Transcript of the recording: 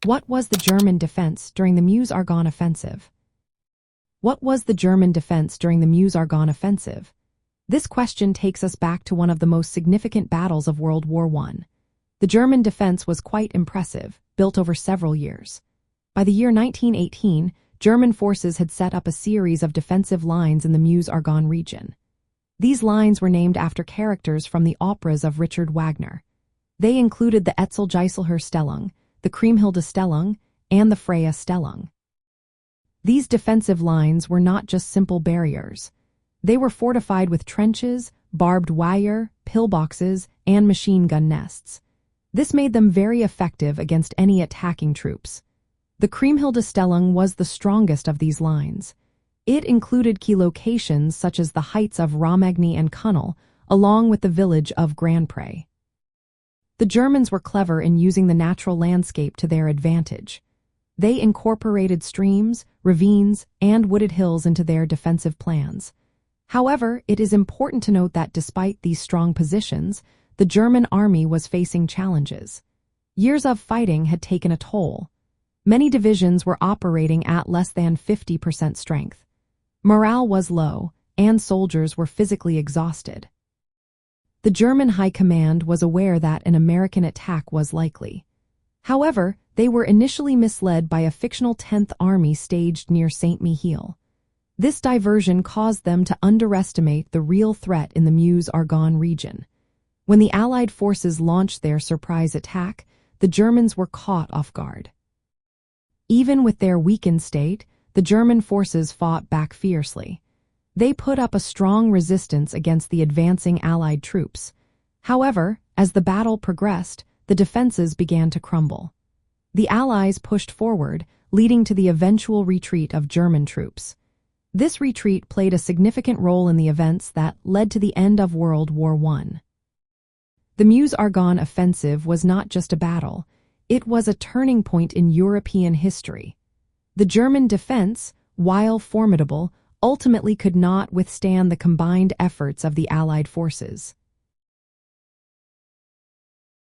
What was the German defense during the Meuse-Argonne Offensive? What was the German defense during the Meuse-Argonne Offensive? This question takes us back to one of the most significant battles of World War I. The German defense was quite impressive, built over several years. By the year 1918, German forces had set up a series of defensive lines in the Meuse-Argonne region. These lines were named after characters from the operas of Richard Wagner. They included the Etzel-Geiselher-Stellung, the Kriemhilde-Stellung, and the Freya-Stellung. These defensive lines were not just simple barriers. They were fortified with trenches, barbed wire, pillboxes, and machine gun nests. This made them very effective against any attacking troops. The Kriemhilde-Stellung was the strongest of these lines. It included key locations such as the heights of Romagny and Cunel, along with the village of Grandpré. The Germans were clever in using the natural landscape to their advantage. They incorporated streams, ravines, and wooded hills into their defensive plans. However, it is important to note that despite these strong positions, the German army was facing challenges. Years of fighting had taken a toll. Many divisions were operating at less than 50% strength. Morale was low, and soldiers were physically exhausted. The German High Command was aware that an American attack was likely. However, they were initially misled by a fictional 10th Army staged near Saint-Mihiel. This diversion caused them to underestimate the real threat in the Meuse-Argonne region. When the Allied forces launched their surprise attack, the Germans were caught off guard. Even with their weakened state, the German forces fought back fiercely. They put up a strong resistance against the advancing Allied troops. However, as the battle progressed, the defenses began to crumble. The Allies pushed forward, leading to the eventual retreat of German troops. This retreat played a significant role in the events that led to the end of World War I. The Meuse-Argonne Offensive was not just a battle, it was a turning point in European history. The German defense, while formidable, ultimately could not withstand the combined efforts of the Allied forces.